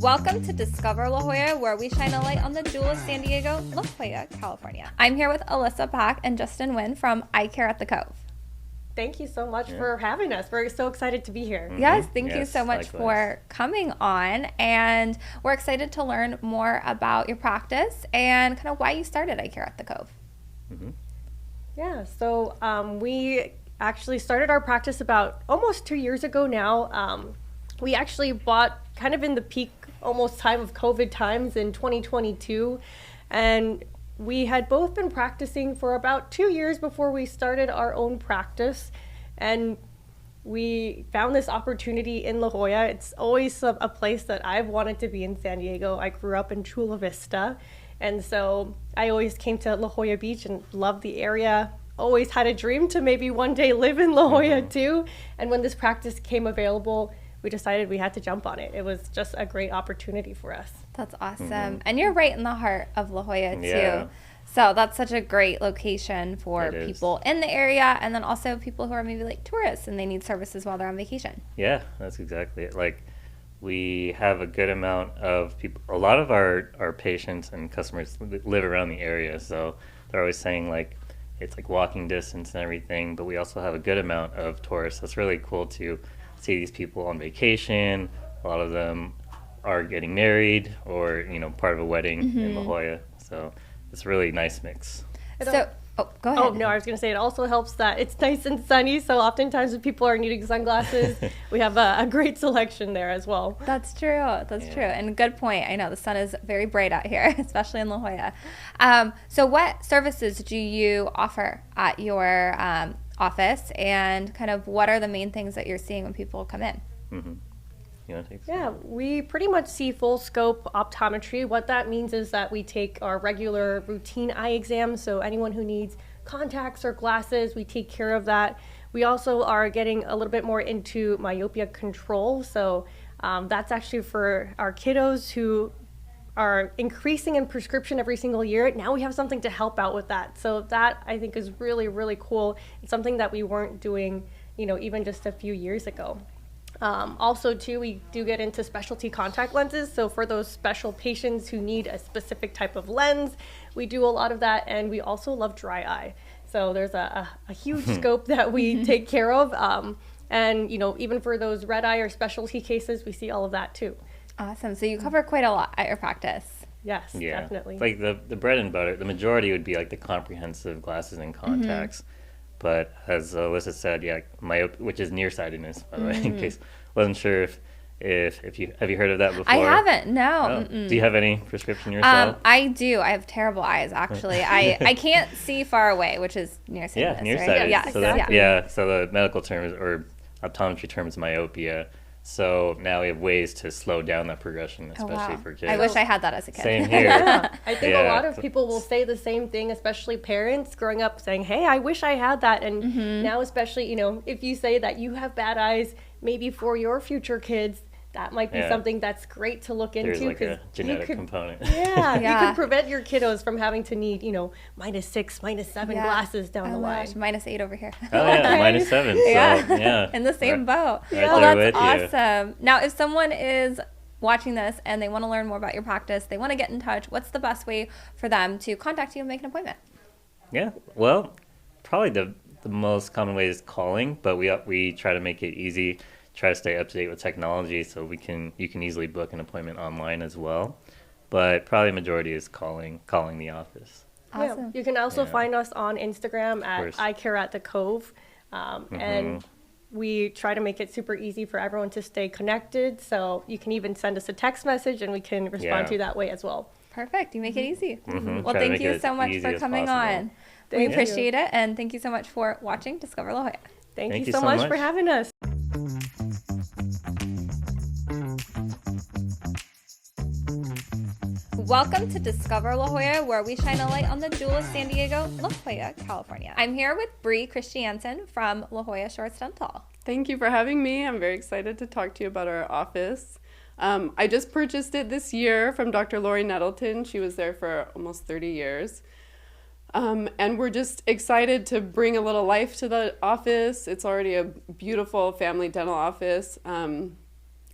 Welcome to Discover La Jolla, where we shine a light on the jewel of San Diego, La Jolla, California. I'm here with Alyssa Pack and Justin Nguyen from Care at the Cove. Thank you so much for having us. We're so excited to be here. Yes, thank you so much for coming on. And we're excited to learn more about your practice and kind of why you started Care at the Cove. Yeah, so we actually started our practice about almost 2 years ago now. We actually bought kind of in the peak almost time of COVID times in 2022. And we had both been practicing for about 2 years before we started our own practice. And we found this opportunity in La Jolla. It's always a place that I've wanted to be in San Diego. I grew up in Chula Vista. And so I always came to La Jolla Beach and loved the area. Always had a dream to maybe one day live in La Jolla too. And when this practice came available, we decided we had to jump on it. It was just a great opportunity for us. That's awesome. And you're right in the heart of La Jolla too. So that's such a great location for people in the area, and then also people who are maybe like tourists and they need services while they're on vacation. Yeah, that's exactly it. Like, we have a good amount of people. A lot of our patients and customers live around the area, so they're always saying like it's like walking distance and everything, but we also have a good amount of tourists. So it's really cool to see these people on vacation. A lot of them are getting married or, part of a wedding in La Jolla. So it's a really nice mix. So, go ahead. Oh, no, I was going to say it also helps that it's nice and sunny. So oftentimes when people are needing sunglasses, we have a great selection there as well. That's true. That's true. And good point. I know the sun is very bright out here, especially in La Jolla. So what services do you offer at your office, and kind of what are the main things that you're seeing when people come in? You want to take Yeah, we pretty much see full scope optometry. What that means is that we take our regular routine eye exams. So anyone who needs contacts or glasses, we take care of that. We also are getting a little bit more into myopia control. So that's actually for our kiddos who are increasing in prescription every single year. Now we have something to help out with that. So that, I think, is really, really cool. It's something that we weren't doing, even just a few years ago. Also, too, we do get into specialty contact lenses. So for those special patients who need a specific type of lens, we do a lot of that. And we also love dry eye. So there's a huge scope that we take care of. And, even for those red eye or specialty cases, we see all of that, too. Awesome. So you cover quite a lot at your practice. Yes, definitely. Like the bread and butter, the majority would be like the comprehensive glasses and contacts. But as Alyssa said, which is nearsightedness, by the way, in case wasn't sure if you have you heard of that before? I haven't. No. Oh. Do you have any prescription yourself? I do. I have terrible eyes, actually. I can't see far away, which is nearsightedness. Yeah, nearsighted. Right? So so the medical term or optometry term is myopia. So now we have ways to slow down that progression, especially for kids. I wish I had that as a kid. Same here. I think a lot of people will say the same thing, especially parents growing up saying, hey, I wish I had that. And now especially, if you say that you have bad eyes, maybe for your future kids, that might be something that's great to look into. There's like a genetic component. Yeah, you could prevent your kiddos from having to need, -6, -7 glasses down the line. -8 over here. Oh, yeah, -7. So, yeah. In the same boat. Right Well, there that's with awesome. Now, if someone is watching this and they want to learn more about your practice, they want to get in touch, what's the best way for them to contact you and make an appointment? Yeah, well, probably the most common way is calling, but we try to make it easy. Try to stay up to date with technology, so you can easily book an appointment online as well. But probably the majority is calling the office. Awesome. Yeah. You can also find us on Instagram at Care at the Cove, and we try to make it super easy for everyone to stay connected. So you can even send us a text message, and we can respond to you that way as well. Perfect. You make it easy. Well, Try to thank make you it so much easy for as coming possible. on. We appreciate it, and thank you so much for watching Discover La Jolla. Thank you so much for having us. Welcome to Discover La Jolla, where we shine a light on the jewel of San Diego, La Jolla, California. I'm here with Bree Christiansen from La Jolla Shorts Dental. Thank you for having me. I'm very excited to talk to you about our office. I just purchased it this year from Dr. Lori Nettleton. She was there for almost 30 years. And we're just excited to bring a little life to the office. It's already a beautiful family dental office.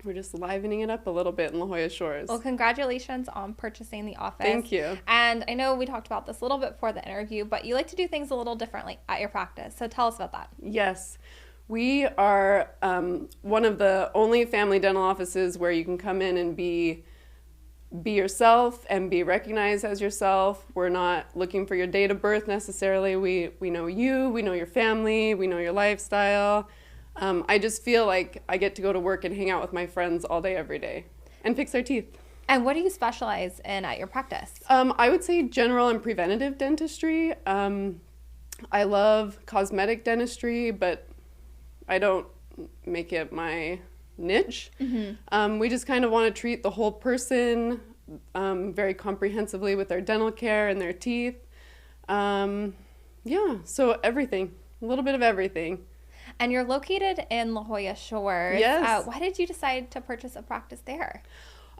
we're just livening it up a little bit in La Jolla Shores. Well, congratulations on purchasing the office. Thank you. And I know we talked about this a little bit before the interview, but you like to do things a little differently at your practice. So tell us about that. Yes. We are one of the only family dental offices where you can come in and be yourself and be recognized as yourself. We're not looking for your date of birth necessarily. We know you, we know your family, we know your lifestyle. I just feel like I get to go to work and hang out with my friends all day, every day, and fix their teeth. And what do you specialize in at your practice? I would say general and preventative dentistry. I love cosmetic dentistry, but I don't make it my niche. Mm-hmm. We just kind of want to treat the whole person very comprehensively with their dental care and their teeth. So everything, a little bit of everything. And you're located in La Jolla Shores. Yes. Why did you decide to purchase a practice there?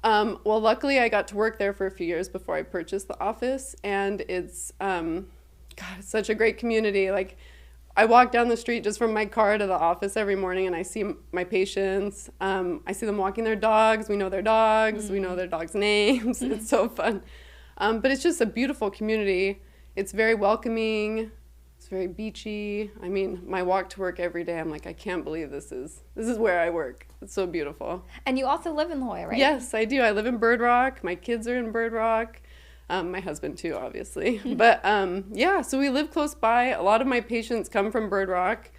Well, luckily I got to work there for a few years before I purchased the office, and it's it's such a great community. Like, I walk down the street just from my car to the office every morning, and I see my patients. I see them walking their dogs. We know their dogs. We know their dogs' names. It's so fun. But it's just a beautiful community. It's very welcoming. It's very beachy. I mean, my walk to work every day, I'm like, I can't believe this is where I work. It's so beautiful. And you also live in La Jolla, right? Yes, I do. I live in Bird Rock. My kids are in Bird Rock. My husband too, obviously. But so we live close by. A lot of my patients come from Bird Rock.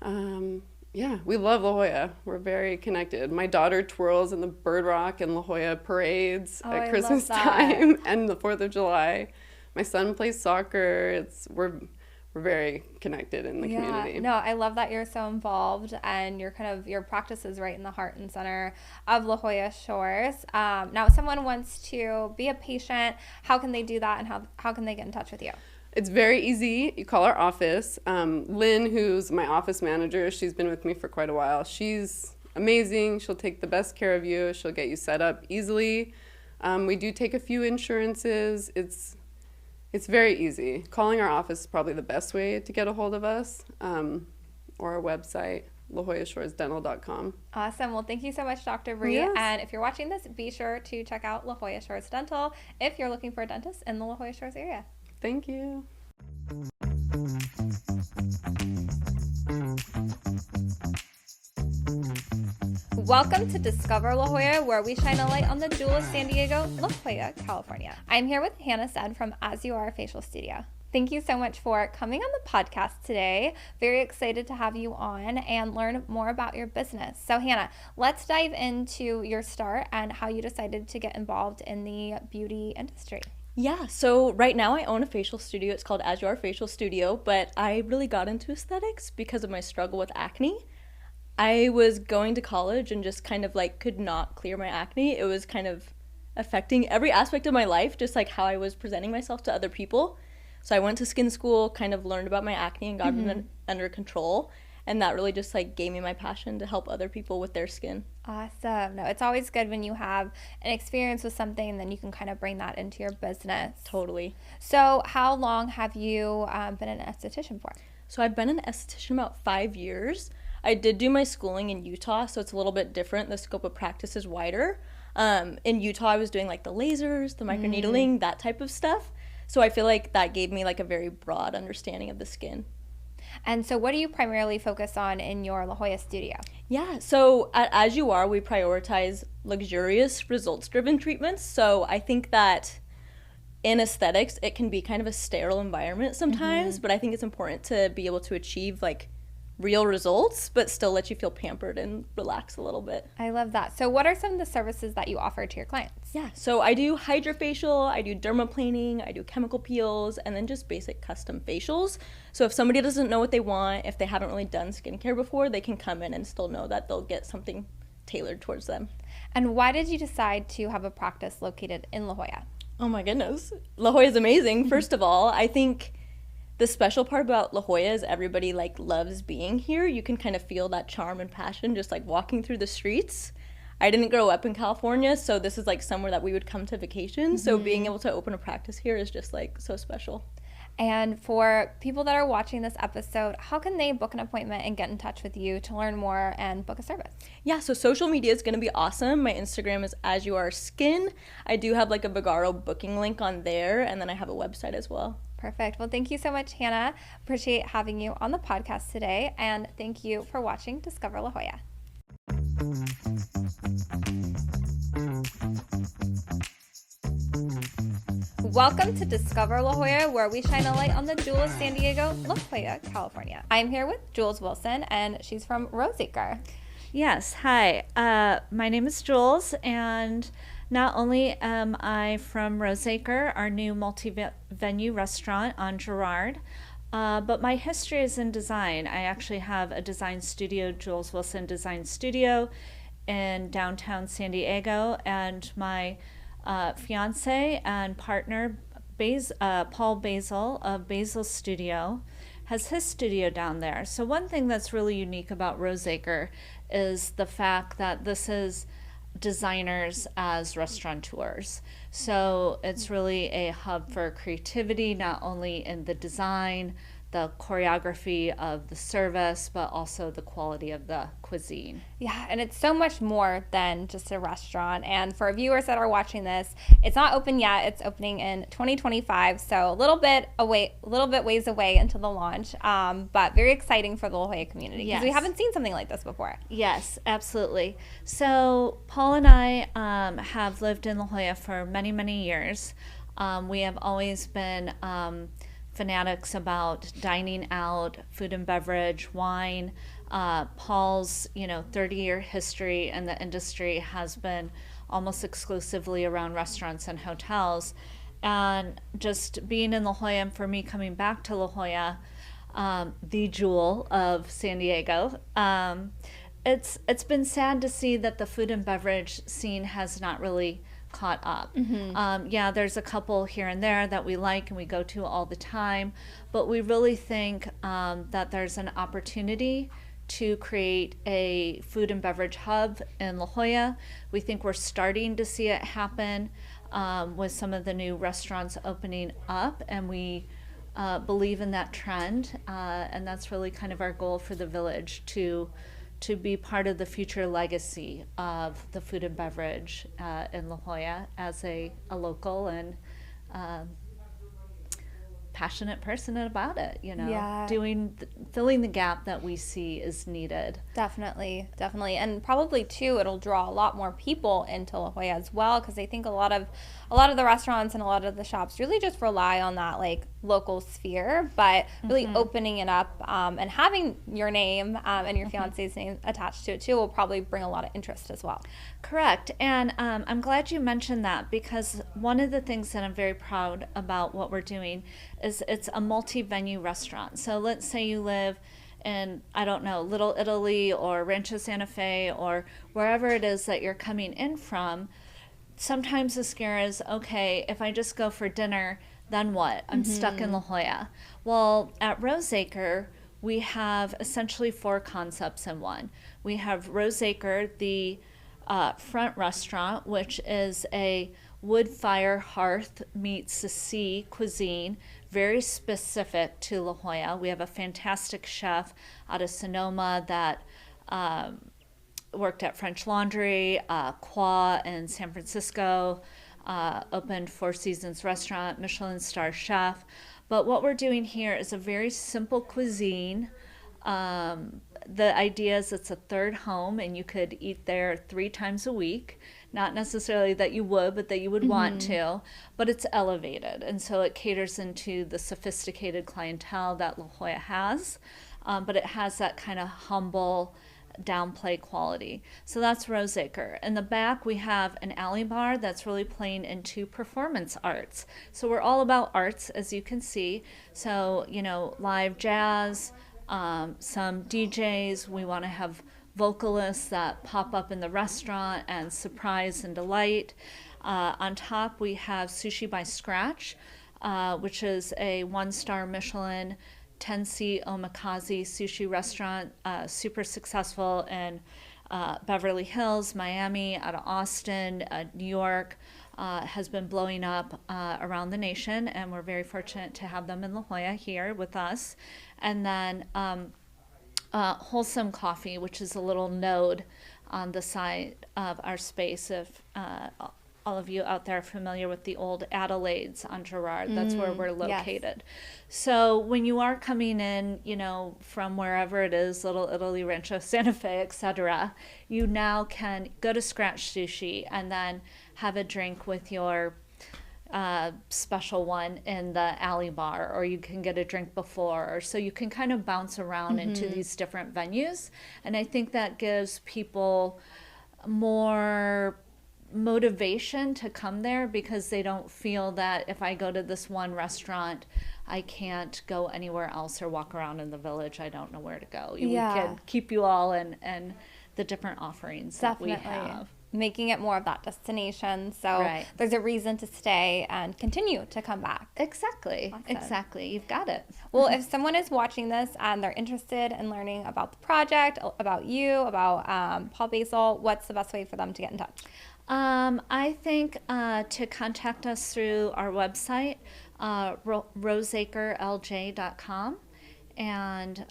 We love La Jolla. We're very connected. My daughter twirls in the Bird Rock and La Jolla parades at Christmas time and the 4th of July. My son plays soccer. We're very connected in the community. No, I love that you're so involved, and your practice is right in the heart and center of La Jolla Shores. Now, if someone wants to be a patient, how can they do that, and how can they get in touch with you? It's very easy. You call our office. Lynn, who's my office manager, she's been with me for quite a while. She's amazing. She'll take the best care of you. She'll get you set up easily. We do take a few insurances. It's very easy. Calling our office is probably the best way to get a hold of us, or our website, LaJollaShoresDental.com. Awesome. Well, thank you so much, Dr. Bree. Yes. And if you're watching this, be sure to check out La Jolla Shores Dental if you're looking for a dentist in the La Jolla Shores area. Thank you. Welcome to Discover La Jolla, where we shine a light on the jewel of San Diego, La Jolla, California. I'm here with Hannah Said from As You Are Facial Studio. Thank you so much for coming on the podcast today. Very excited to have you on and learn more about your business. So Hannah, let's dive into your start and how you decided to get involved in the beauty industry. Yeah, so right now I own a facial studio. It's called As You Are Facial Studio, but I really got into aesthetics because of my struggle with acne. I was going to college and just kind of could not clear my acne. It was kind of affecting every aspect of my life, just like how I was presenting myself to other people. So I went to skin school, kind of learned about my acne and got it under control. And that really just gave me my passion to help other people with their skin. Awesome. No, it's always good when you have an experience with something and then you can kind of bring that into your business. Totally. So how long have you been an esthetician for? So I've been an esthetician about 5 years. I did do my schooling in Utah, so it's a little bit different. The scope of practice is wider. In Utah, I was doing the lasers, the microneedling, that type of stuff. So I feel like that gave me a very broad understanding of the skin. And so what do you primarily focus on in your La Jolla studio? Yeah, so at As You Are, we prioritize luxurious, results-driven treatments. So I think that in aesthetics, it can be kind of a sterile environment sometimes, but I think it's important to be able to achieve real results, but still let you feel pampered and relax a little bit. I love that. So what are some of the services that you offer to your clients? Yeah, so I do hydrofacial, I do dermaplaning, I do chemical peels, and then just basic custom facials. So if somebody doesn't know what they want, if they haven't really done skincare before, they can come in and still know that they'll get something tailored towards them. And why did you decide to have a practice located in La Jolla? Oh my goodness. La Jolla is amazing. First of all, I think the special part about La Jolla is everybody loves being here. You can kind of feel that charm and passion just walking through the streets. I didn't grow up in California, so this is somewhere that we would come to vacation. So being able to open a practice here is just so special. And for people that are watching this episode, how can they book an appointment and get in touch with you to learn more and book a service? Yeah, so social media is going to be awesome. My Instagram is As You Are Skin. I do have like a Vigaro booking link on there, and then I have a website as well. Perfect. Well, thank you so much, Hannah. Appreciate having you on the podcast today, and thank you for watching Discover La Jolla. Welcome to Discover La Jolla, where we shine a light on the jewel of San Diego, La Jolla, California. I'm here with Jules Wilson, and she's from Roseacre. Yes, hi. My name is Jules, and not only am I from Roseacre, our new multi-venue restaurant on Girard, but my history is in design. I actually have a design studio, Jules Wilson Design Studio, in downtown San Diego, and my fiance and partner, Paul Basil of Basil Studio, has his studio down there. So one thing that's really unique about Roseacre is the fact that this is designers as restaurateurs. So it's really a hub for creativity, not only in the design, the choreography of the service, but also the quality of the cuisine. Yeah, and it's so much more than just a restaurant. And for viewers that are watching this, it's not open yet. It's opening in 2025, so a little bit ways away until the launch. But very exciting for the La Jolla community because we haven't seen something like this before. Yes, absolutely. So Paul and I have lived in La Jolla for many, many years. We have always been fanatics about dining out, food and beverage, wine. Paul's 30-year history in the industry has been almost exclusively around restaurants and hotels. And just being in La Jolla, and for me coming back to La Jolla, the jewel of San Diego, it's been sad to see that the food and beverage scene has not really caught up. Yeah, there's a couple here and there that we like and we go to all the time, but we really think that there's an opportunity to create a food and beverage hub in La Jolla. We think we're starting to see it happen with some of the new restaurants opening up, and we believe in that trend, and that's really kind of our goal for the village, to be part of the future legacy of the food and beverage in La Jolla as a local and passionate person about it, filling the gap that we see is needed. Definitely. And probably too, it'll draw a lot more people into La Jolla as well, because I think a lot of the restaurants and a lot of the shops really just rely on that like local sphere, but really opening it up and having your name and your fiance's name attached to it too will probably bring a lot of interest as well. Correct. And I'm glad you mentioned that, because one of the things that I'm very proud about what we're doing is it's a multi-venue restaurant. So let's say you live in, I don't know, Little Italy or Rancho Santa Fe or wherever it is that you're coming in from. Sometimes the scare is, okay, if I just go for dinner, then what? I'm stuck in La Jolla. Well, at Roseacre, we have essentially 4 concepts in one. We have Roseacre, the front restaurant, which is a wood fire hearth meets the sea cuisine, very specific to La Jolla. We have a fantastic chef out of Sonoma that worked at French Laundry, Qua in San Francisco, opened Four Seasons Restaurant, Michelin star chef. But what we're doing here is a very simple cuisine. The idea is it's a third home, and you could eat there 3 times a week. Not necessarily that you would, but that you would want to. But it's elevated, and so it caters into the sophisticated clientele that La Jolla has. But it has that kind of humble downplay quality. So that's Roseacre. In the back, we have an alley bar that's really playing into performance arts. So we're all about arts, as you can see. So, live jazz, some DJs. We want to have vocalists that pop up in the restaurant and surprise and delight. On top, we have Sushi by Scratch, which is a 1-star Michelin 10-seat omakase sushi restaurant, super successful in Beverly Hills, Miami, out of Austin, New York, has been blowing up around the nation, and we're very fortunate to have them in La Jolla here with us. And then Wholesome Coffee, which is a little node on the side of our space. If all of you out there are familiar with the old Adelaide's on Girard, that's where we're located. Yes. So when you are coming in, from wherever it is, Little Italy, Rancho Santa Fe, etc., you now can go to Scratch Sushi and then have a drink with your special one in the alley bar, or you can get a drink before, so you can kind of bounce around into these different venues. And I think that gives people more motivation to come there, because they don't feel that if I go to this one restaurant, I can't go anywhere else or walk around in the village. I don't know where to go. We can keep you all and the different offerings Definitely. that we have. Making it more of that destination, so there's a reason to stay and continue to come back. Exactly. Awesome. Exactly. You've got it. Well, if someone is watching this and they're interested in learning about the project, about you, about Paul Basil, what's the best way for them to get in touch? I think to contact us through our website, roseacrelj.com, and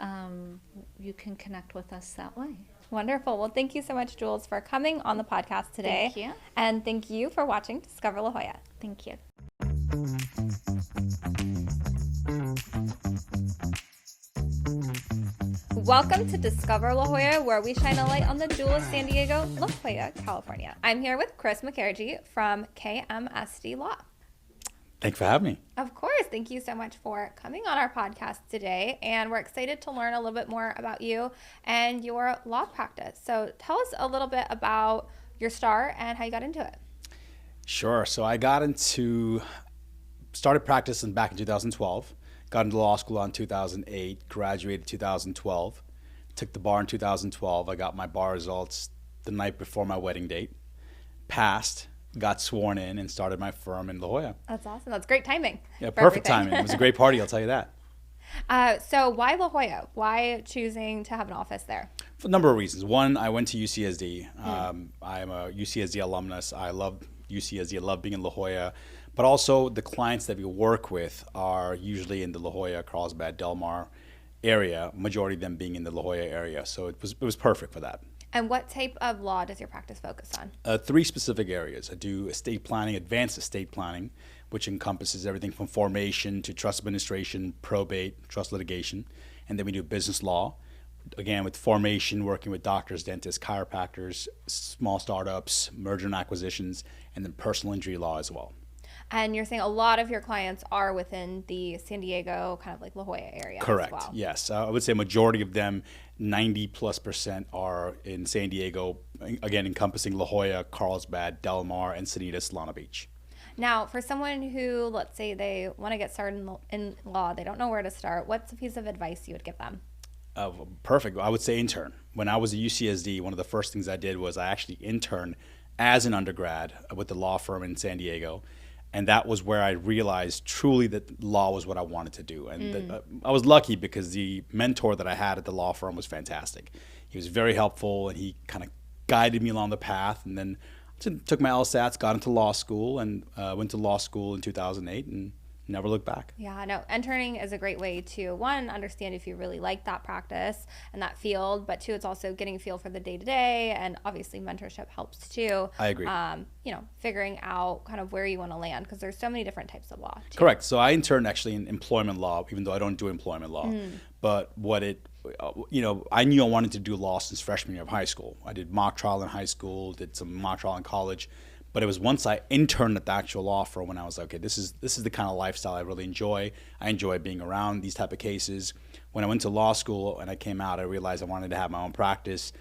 you can connect with us that way. Wonderful. Well, thank you so much, Jules, for coming on the podcast today. Thank you. And thank you for watching Discover La Jolla. Thank you. Welcome to Discover La Jolla, where we shine a light on the jewel of San Diego, La Jolla, California. I'm here with Chris McKergy from KMSD Law. Thanks for having me. Of course. Thank you so much for coming on our podcast today. And we're excited to learn a little bit more about you and your law practice. So tell us a little bit about your start and how you got into it. Sure. So I started practicing back in 2012, got into law school in 2008, graduated 2012, took the bar in 2012. I got my bar results the night before my wedding date, passed, got sworn in, and started my firm in La Jolla. That's awesome. That's great timing. Yeah, perfect timing. It was a great party, I'll tell you that. So why La Jolla? Why choosing to have an office there? For a number of reasons. One, I went to UCSD. I'm a UCSD alumnus. I love UCSD. I love being in La Jolla. But also the clients that we work with are usually in the La Jolla, Carlsbad, Del Mar area, majority of them being in the La Jolla area. So it was perfect for that. And what type of law does your practice focus on? 3 specific areas. I do estate planning, advanced estate planning, which encompasses everything from formation to trust administration, probate, trust litigation. And then we do business law, again with formation, working with doctors, dentists, chiropractors, small startups, merger and acquisitions, and then personal injury law as well. And you're saying a lot of your clients are within the San Diego, kind of like La Jolla area. Correct. As well. Yes. I would say a majority of them, 90+% are in San Diego, again, encompassing La Jolla, Carlsbad, Del Mar, Encinitas, Solana Beach. Now, for someone who, let's say they want to get started in law, they don't know where to start, what's a piece of advice you would give them? Perfect. I would say intern. When I was at UCSD, one of the first things I did was I actually interned as an undergrad with the law firm in San Diego. And that was where I realized truly that law was what I wanted to do. And I was lucky because the mentor that I had at the law firm was fantastic. He was very helpful, and he kind of guided me along the path. And then took my LSATs, got into law school, and went to law school in 2008 and never looked back. Yeah, no, interning is a great way to, one, understand if you really like that practice and that field, but two, it's also getting a feel for the day-to-day, and obviously mentorship helps too. I agree. Figuring out kind of where you want to land, because there's so many different types of law too. Correct. So I interned actually in employment law, even though I don't do employment law. But I knew I wanted to do law since freshman year of high school. I did mock trial in high school, did some mock trial in college. But it was once I interned at the actual law firm when I was like, okay, this is the kind of lifestyle I really enjoy. I enjoy being around these type of cases. When I went to law school and I came out, I realized I wanted to have my own practice.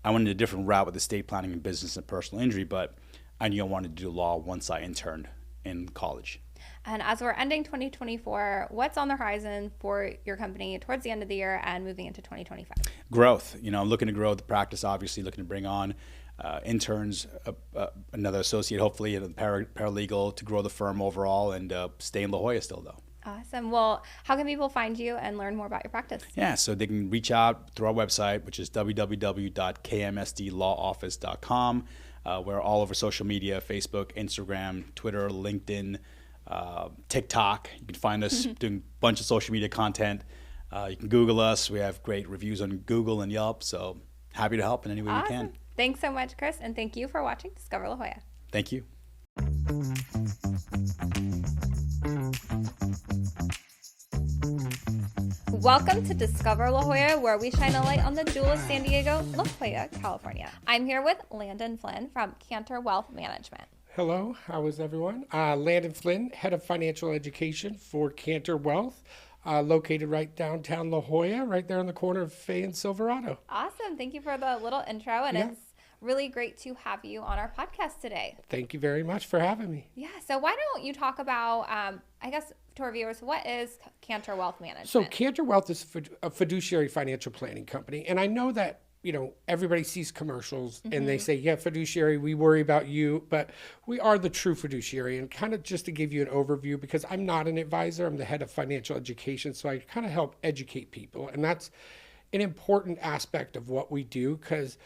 I went a different route with estate planning and business and personal injury, but I knew I wanted to do law once I interned in college. And as we're ending 2024, what's on the horizon for your company towards the end of the year and moving into 2025? Growth. I'm looking to grow the practice, obviously looking to bring on interns, another associate, hopefully, and a paralegal to grow the firm overall, and stay in La Jolla still, though. Awesome. Well, how can people find you and learn more about your practice? Yeah, so they can reach out through our website, which is www.kmsdlawoffice.com. We're all over social media: Facebook, Instagram, Twitter, LinkedIn, TikTok. You can find us doing a bunch of social media content. You can Google us. We have great reviews on Google and Yelp. So happy to help in any way we can. Thanks so much, Chris, and thank you for watching Discover La Jolla. Thank you. Welcome to Discover La Jolla, where we shine a light on the jewel of San Diego, La Jolla, California. I'm here with Landon Flynn from Cantor Wealth Management. Hello, how is everyone? Landon Flynn, Head of Financial Education for Cantor Wealth, located right downtown La Jolla, right there on the corner of Fay and Silverado. Awesome. Thank you for the little intro, and it's really great to have you on our podcast today. Thank you very much for having me. Yeah, so why don't you talk about, I guess, to our viewers, what is Cantor Wealth Management? So Cantor Wealth is a fiduciary financial planning company, and I know that everybody sees commercials and they say, yeah, fiduciary, we worry about you, but we are the true fiduciary. And kind of just to give you an overview, because I'm not an advisor, I'm the head of financial education, so I kind of help educate people. And that's an important aspect of what we do, because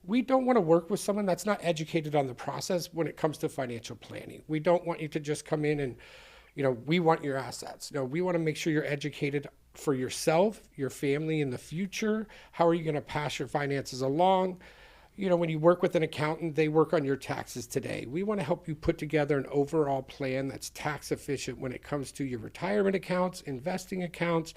we don't want to work with someone that's not educated on the process when it comes to financial planning. We don't want you to just come in and, we want your assets. No, we want to make sure you're educated for yourself, your family in the future. How are you going to pass your finances along? When you work with an accountant, they work on your taxes today. We want to help you put together an overall plan that's tax efficient when it comes to your retirement accounts, investing accounts,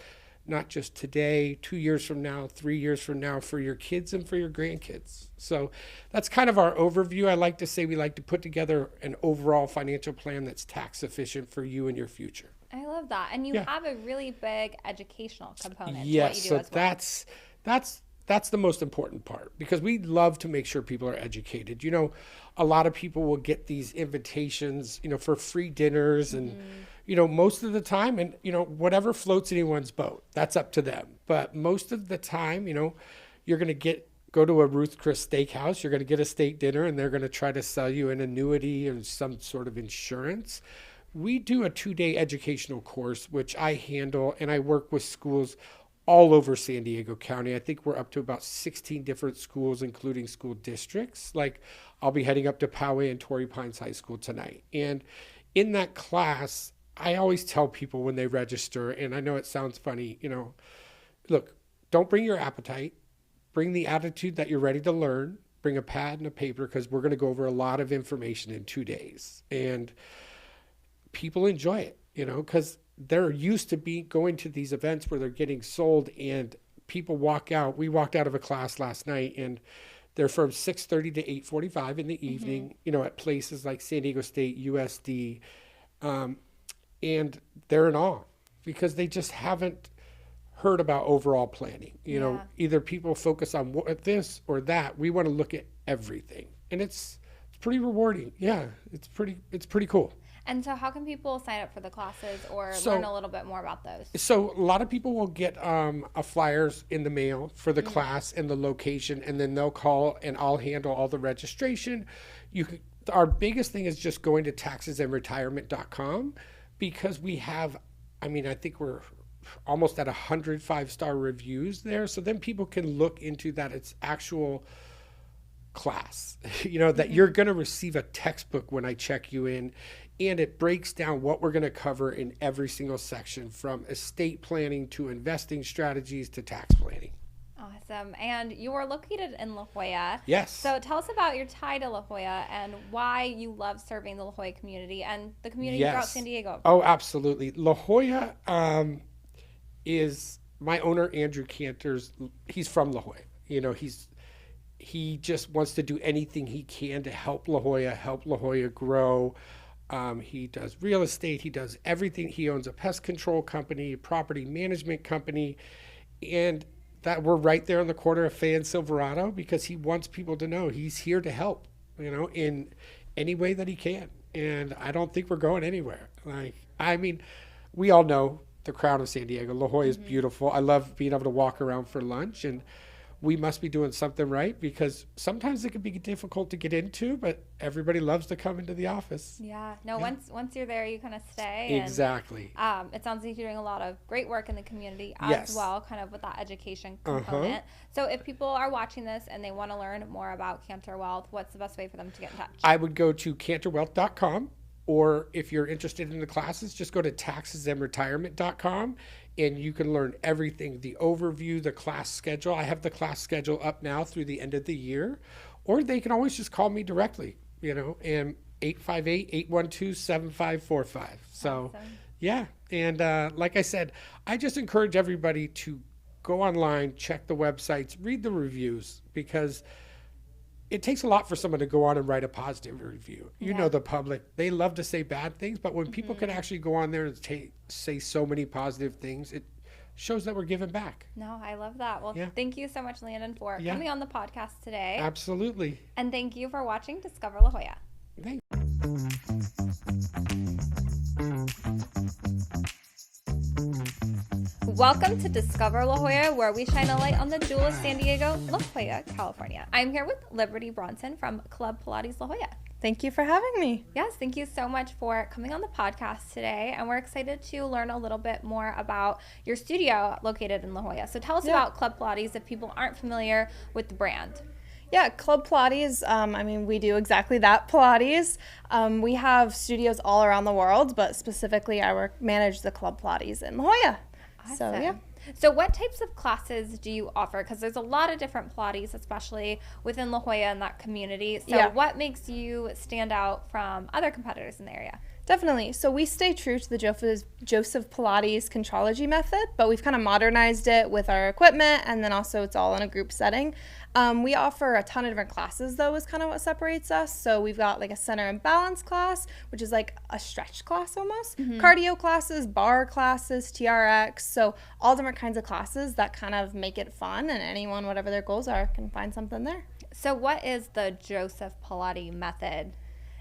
not just today, 2 years from now, 3 years from now, for your kids and for your grandkids. So that's kind of our overview. I like to say we like to put together an overall financial plan that's tax efficient for you and your future. I love that. And you have a really big educational component yes, to what you do so as well. that's the most important part, because we love to make sure people are educated. A lot of people will get these invitations, for free dinners and, most of the time, and, whatever floats anyone's boat, that's up to them. But most of the time, you're going to go to a Ruth Chris steakhouse, you're going to get a steak dinner, and they're going to try to sell you an annuity or some sort of insurance. We do a 2-day educational course, which I handle, and I work with schools all over San Diego County. I think we're up to about 16 different schools, including school districts. Like, I'll be heading up to Poway and Torrey Pines High School tonight. And in that class, I always tell people when they register, and I know it sounds funny, look, don't bring your appetite. Bring the attitude that you're ready to learn. Bring a pad and a paper, because we're going to go over a lot of information in 2 days. And people enjoy it, because they're used to going to these events where they're getting sold, and people walk out. We walked out of a class last night, and they're from 6:30 to 8:45 in the evening, at places like San Diego State, USD, and they're in awe because they just haven't heard about overall planning. Either people focus on this or that. We want to look at everything, and it's pretty rewarding. Yeah, it's pretty cool. And so how can people sign up for the classes or learn a little bit more about those? So a lot of people will get a flyers in the mail for the class and the location, and then they'll call, and I'll handle all the registration. Our biggest thing is just going to taxesandretirement.com, because we have, I think we're almost at 100 5-star reviews there. So then people can look into that it's actual class, that you're going to receive a textbook when I check you in. And it breaks down what we're going to cover in every single section, from estate planning to investing strategies to tax planning. Awesome. And you are located in La Jolla. Yes. So tell us about your tie to La Jolla and why you love serving the La Jolla community and the community throughout San Diego. Oh, absolutely. La Jolla is my owner, Andrew Cantor's. He's from La Jolla. He just wants to do anything he can to help La Jolla grow. He does real estate. He does everything. He owns a pest control company, a property management company, and that we're right there on the corner of Fay and Silverado, because he wants people to know he's here to help, in any way that he can. And I don't think we're going anywhere. We all know the crown of San Diego. La Jolla is beautiful. I love being able to walk around for lunch, and we must be doing something right, because sometimes it can be difficult to get into, but everybody loves to come into the office. Yeah. No, once you're there, you kind of stay. Exactly. And, it sounds like you're doing a lot of great work in the community as Yes. well, kind of with that education component. So if people are watching this and they want to learn more about Cantor Wealth, what's the best way for them to get in touch? I would go to cantorwealth.com, or if you're interested in the classes, just go to taxesandretirement.com, and you can learn everything, the overview, the class schedule. I have the class schedule up now through the end of the year, or they can always just call me directly, and 858-812-7545. So, Awesome. yeah. And like I said, I just encourage everybody to go online, check the websites, read the reviews, because it takes a lot for someone to go on and write a positive review. You know, the public, they love to say bad things, but when people can actually go on there and say so many positive things, it shows that we're giving back. No, I love that. Well, thank you so much, Landon, for coming on the podcast today. Absolutely. And thank you for watching Discover La Jolla. Thank Welcome to Discover La Jolla, where we shine a light on the jewel of San Diego, La Jolla, California. I'm here with Liberty Bronson from Club Pilates La Jolla. Thank you for having me. Yes, thank you so much for coming on the podcast today. And we're excited to learn a little bit more about your studio located in La Jolla. So tell us about Club Pilates if people aren't familiar with the brand. Yeah, Club Pilates, we do exactly that, Pilates. We have studios all around the world, but specifically I manage the Club Pilates in La Jolla. Awesome. So, yeah. So what types of classes do you offer? Because there's a lot of different Pilates, especially within La Jolla and that community. So what makes you stand out from other competitors in the area? Definitely. So we stay true to the Joseph Pilates Contrology method, but we've kind of modernized it with our equipment, and then also it's all in a group setting. We offer a ton of different classes, though, is kind of what separates us. So we've got like a center and balance class, which is like a stretch class almost, cardio classes, bar classes, TRX. So all different kinds of classes that kind of make it fun, and anyone, whatever their goals are, can find something there. So what is the Joseph Pilates method?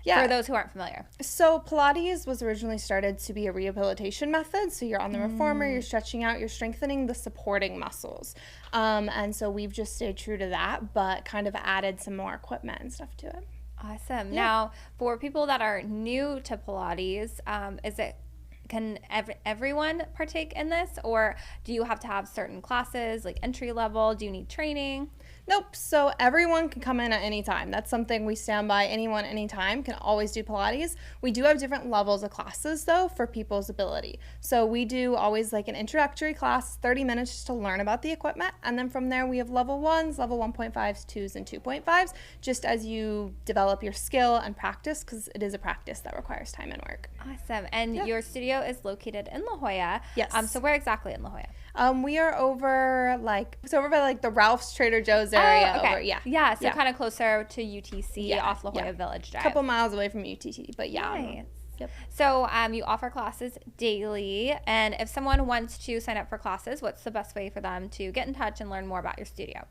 Yeah. For those who aren't familiar. So Pilates was originally started to be a rehabilitation method. So you're on the reformer, you're stretching out, you're strengthening the supporting muscles. And so we've just stayed true to that, but kind of added some more equipment and stuff to it. Awesome. Now, for people that are new to Pilates, can everyone partake in this, or do you have to have certain classes, like entry level? Do you need training? Nope. So everyone can come in at any time. That's something we stand by. Anyone, anytime can always do Pilates. We do have different levels of classes, though, for people's ability. So we do always like an introductory class, 30 minutes just to learn about the equipment. And then from there, we have level 1s, level 1.5s, 2s, and 2.5s, just as you develop your skill and practice, because it is a practice that requires time and work. Awesome. And your studio is located in La Jolla. Yes. So where exactly in La Jolla? We are over by the Ralph's Trader Joe's area. Oh, okay. Over, so kind of closer to UTC off La Jolla Village Drive. A couple miles away from UTC, but yeah. Nice. Yep. So you offer classes daily, and if someone wants to sign up for classes, what's the best way for them to get in touch and learn more about your studio?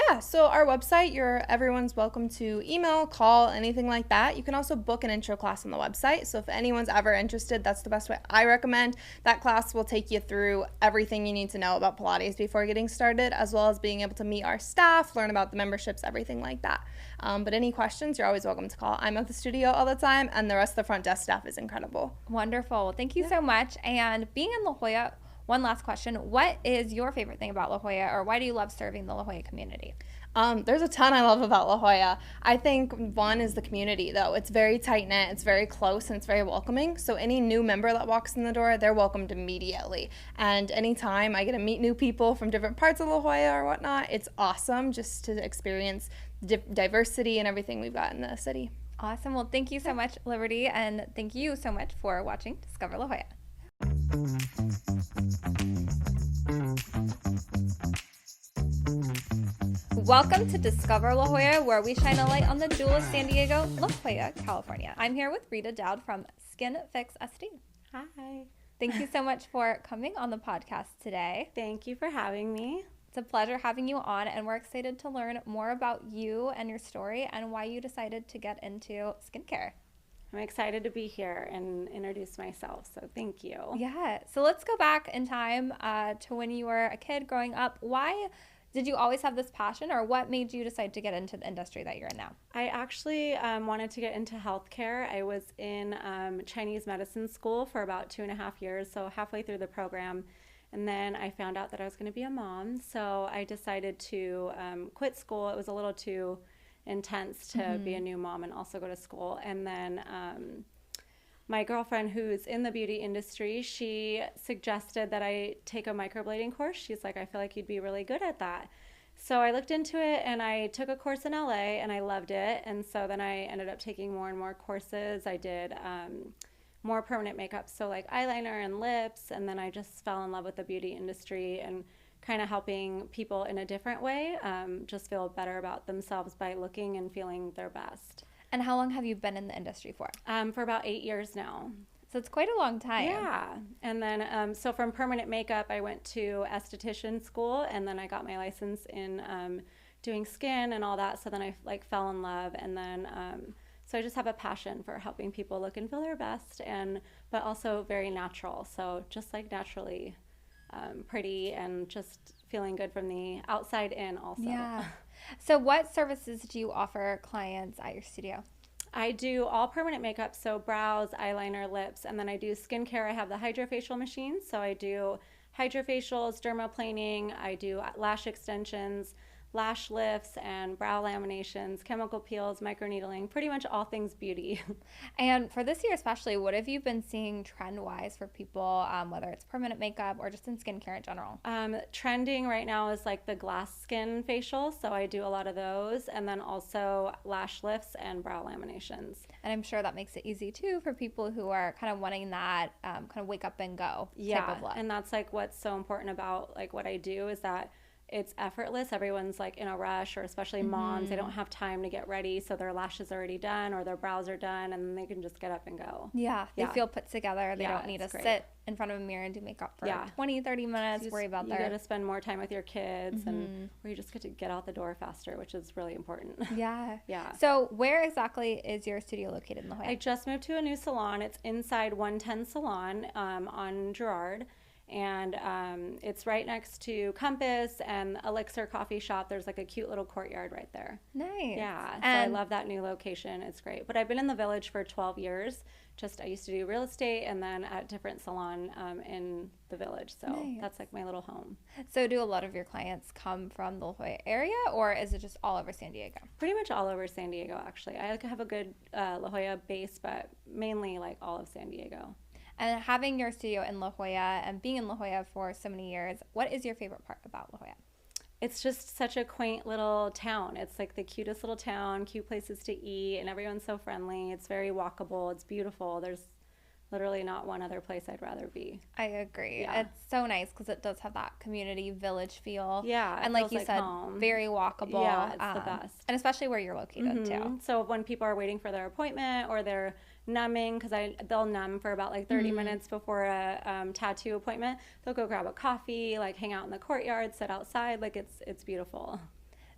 Yeah, so our website, everyone's welcome to email, call, anything like that. You can also book an intro class on the website. So if anyone's ever interested, that's the best way I recommend. That class will take you through everything you need to know about Pilates before getting started, as well as being able to meet our staff, learn about the memberships, everything like that. But any questions, you're always welcome to call. I'm at the studio all the time, and the rest of the front desk staff is incredible. Wonderful. Well, thank you so much. And being in La Jolla, one last question. What is your favorite thing about La Jolla, or why do you love serving the La Jolla community? There's a ton I love about La Jolla. I think one is the community, though. It's very tight-knit, it's very close, and it's very welcoming. So any new member that walks in the door, they're welcomed immediately. And anytime I get to meet new people from different parts of La Jolla or whatnot, it's awesome just to experience diversity and everything we've got in the city. Awesome. Well, thank you so much, Liberty, and thank you so much for watching Discover La Jolla. Welcome to Discover La Jolla, where we shine a light on the jewel of San Diego, La Jolla, California. I'm here with Rita Dowd from Skin Fix SD. Hi. Thank you so much for coming on the podcast today. Thank you for having me. It's a pleasure having you on, and we're excited to learn more about you and your story and why you decided to get into skincare. I'm excited to be here and introduce myself, so thank you. Yeah, so let's go back in time to when you were a kid growing up. Why Did you always have this passion, or what made you decide to get into the industry that you're in now? I actually wanted to get into healthcare. I was in Chinese medicine school for about 2.5 years, so halfway through the program. And then I found out that I was going to be a mom, so I decided to quit school. It was a little too intense to be a new mom and also go to school. And then my girlfriend, who's in the beauty industry, she suggested that I take a microblading course. She's like, I feel like you'd be really good at that. So I looked into it and I took a course in LA and I loved it. And so then I ended up taking more and more courses. I did more permanent makeup, so like eyeliner and lips. And then I just fell in love with the beauty industry and kind of helping people in a different way just feel better about themselves by looking and feeling their best. And how long have you been in the industry for? For about 8 years now. So it's quite a long time. Yeah. And then, so from permanent makeup, I went to esthetician school, and then I got my license in doing skin and all that. So then I like fell in love. And then, so I just have a passion for helping people look and feel their best, but also very natural. So just like naturally pretty and just feeling good from the outside in also. Yeah. So what services do you offer clients at your studio? I do all permanent makeup, so brows, eyeliner, lips, and then I do skincare. I have the hydrofacial machine, so I do hydrofacials, dermaplaning, I do lash extensions, lash lifts, and brow laminations, chemical peels, microneedling, pretty much all things beauty. And for this year especially, what have you been seeing trend-wise for people, whether it's permanent makeup or just in skincare in general? Trending right now is like the glass skin facial, so I do a lot of those, and then also lash lifts and brow laminations. And I'm sure that makes it easy too for people who are kind of wanting that kind of wake up and go type of look. And that's like what's so important about like what I do is that it's effortless. Everyone's like in a rush, or especially moms, they don't have time to get ready, so their lashes are already done or their brows are done, and then they can just get up and go. Yeah, they feel put together. They don't need to great. sit in front of a mirror and do makeup for 20, 30 minutes, worry about you got to spend more time with your kids, and where you just get to get out the door faster, which is really important. Yeah. So where exactly is your studio located in La Jolla? I just moved to a new salon. It's inside 110 Salon on Girard. And it's right next to Compass and Elixir Coffee Shop. There's like a cute little courtyard right there. Nice. Yeah, so I love that new location. It's great. But I've been in the Village for 12 years. I used to do real estate and then at different salon in the Village. So that's like my little home. So do a lot of your clients come from the La Jolla area, or is it just all over San Diego? Pretty much all over San Diego, actually. I have a good La Jolla base, but mainly like all of San Diego. And having your studio in La Jolla and being in La Jolla for so many years, what is your favorite part about La Jolla? It's just such a quaint little town. It's like the cutest little town, cute places to eat, and everyone's so friendly. It's very walkable. It's beautiful. There's literally not one other place I'd rather be. I agree. Yeah. It's so nice because it does have that community village feel. Yeah. And like you said, home. Very walkable. Yeah, it's the best. And especially where you're located too. So when people are waiting for their appointment or they're numbing, because they'll numb for about like 30 minutes before a tattoo appointment, they'll go grab a coffee, like hang out in the courtyard, sit outside. Like it's beautiful.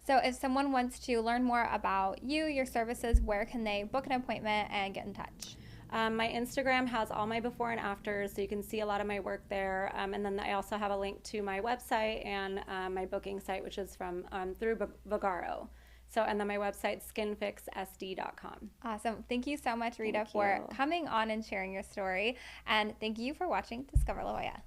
So if someone wants to learn more about you, your services, where can they book an appointment and get in touch? My Instagram has all my before and afters, so you can see a lot of my work there. And then I also have a link to my website and my booking site, which is from through Vagaro. So, and then my website, skinfixsd.com. Awesome. Thank you so much, Rita, for coming on and sharing your story. And thank you for watching Discover La Jolla.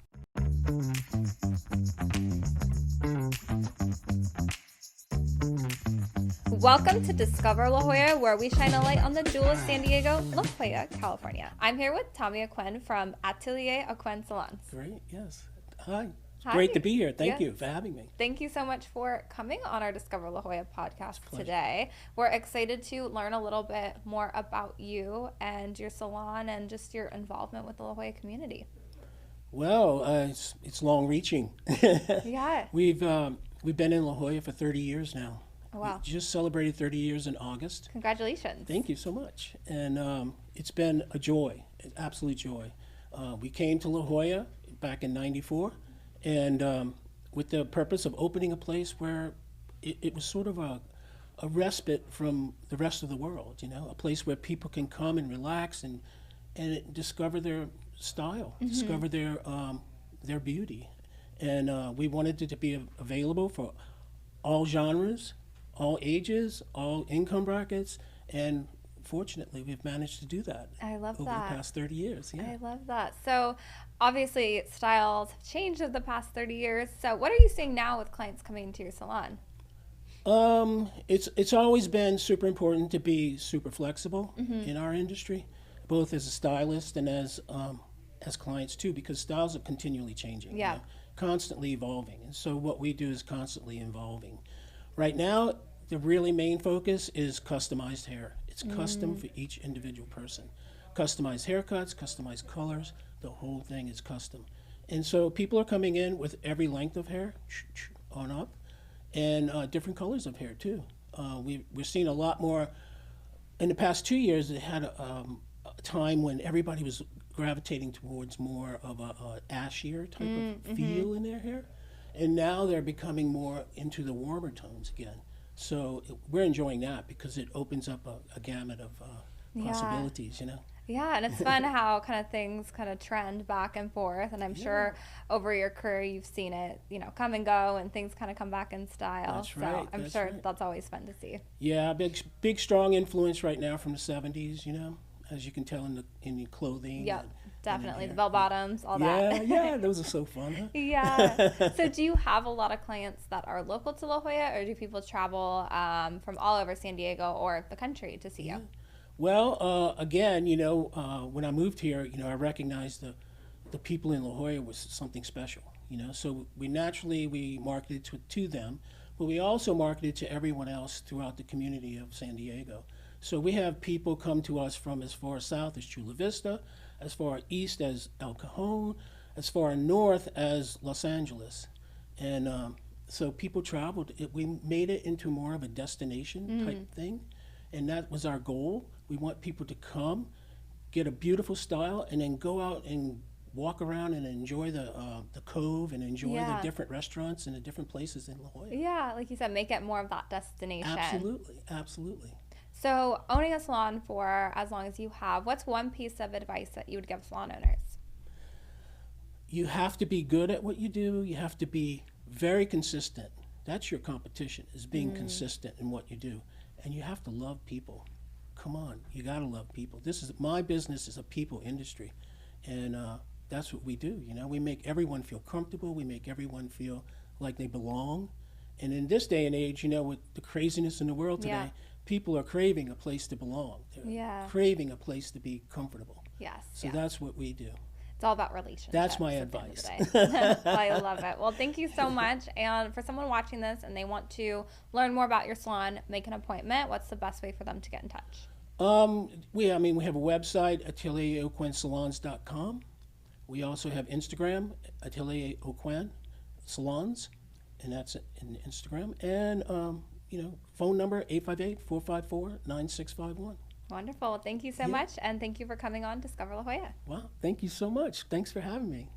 Welcome to Discover La Jolla, where we shine a light on the jewel of San Diego, La Jolla, California. I'm here with Tommy Aucoin from Atelier Aucoin Salons. Great, yes. Hi. Great to be here. Thank you for having me. Thank you so much for coming on our Discover La Jolla podcast today. We're excited to learn a little bit more about you and your salon and just your involvement with the La Jolla community. Well, it's long-reaching. Yeah. We've been in La Jolla for 30 years now. Oh, wow. We just celebrated 30 years in August. Congratulations. Thank you so much. And it's been a joy, an absolute joy. We came to La Jolla back in '94, and with the purpose of opening a place where it was sort of a respite from the rest of the world, you know, a place where people can come and relax and discover their style, discover their beauty. And we wanted it to be available for all genres, all ages, all income brackets, and fortunately, we've managed to do that. I love over that. the past 30 years. Yeah. I love that. So obviously styles have changed over the past 30 years. So what are you seeing now with clients coming into your salon? It's always been super important to be super flexible in our industry, both as a stylist and as clients too, because styles are continually changing. Yeah. You know, constantly evolving. And so what we do is constantly evolving. Right now, the really main focus is customized hair. It's custom for each individual person. Customized haircuts, customized colors, the whole thing is custom. And so people are coming in with every length of hair on up, and different colors of hair too. We're seeing a lot more. In the past 2 years, it had a time when everybody was gravitating towards more of a ashier type of feel in their hair, and now they're becoming more into the warmer tones again. So we're enjoying that because it opens up a gamut of possibilities, you know. Yeah, and it's fun how kind of things kind of trend back and forth, and I'm sure over your career you've seen it, you know, come and go, and things kind of come back in style. That's so right, I'm that's sure right. that's always fun to see. Yeah, big strong influence right now from the 70s, you know, as you can tell in the clothing. Yep, and definitely in the hair. bell bottoms, all that. Yeah, those are so fun, huh? Yeah. So do you have a lot of clients that are local to La Jolla, or do people travel from all over San Diego or the country to see you? Well, again, you know, when I moved here, you know, I recognized the people in La Jolla was something special, you know. So we marketed to them, but we also marketed to everyone else throughout the community of San Diego. So we have people come to us from as far south as Chula Vista, as far east as El Cajon, as far north as Los Angeles. And so people traveled. We made it into more of a destination type thing, and that was our goal. We want people to come, get a beautiful style, and then go out and walk around and enjoy the Cove and enjoy the different restaurants and the different places in La Jolla. Yeah, like you said, make it more of that destination. Absolutely, absolutely. So owning a salon for as long as you have, what's one piece of advice that you would give salon owners? You have to be good at what you do. You have to be very consistent. That's your competition, is being consistent in what you do. And you have to love people. Come on, you gotta love people. My business is a people industry, and that's what we do. You know, we make everyone feel comfortable. We make everyone feel like they belong. And in this day and age, you know, with the craziness in the world today, people are craving a place to belong. They're craving a place to be comfortable. Yes. So that's what we do. It's all about relationships. That's my at the end of advice. the day. I love it. Well, thank you so much. And for someone watching this and they want to learn more about your salon, make an appointment, what's the best way for them to get in touch? We have a website, atelieraucoinsalons.com. We also have Instagram, Atelier Aucoin Salons, and that's in Instagram. And, you know, phone number, 858-454-9651. Wonderful. Thank you so much. And thank you for coming on Discover La Jolla. Wow, thank you so much. Thanks for having me.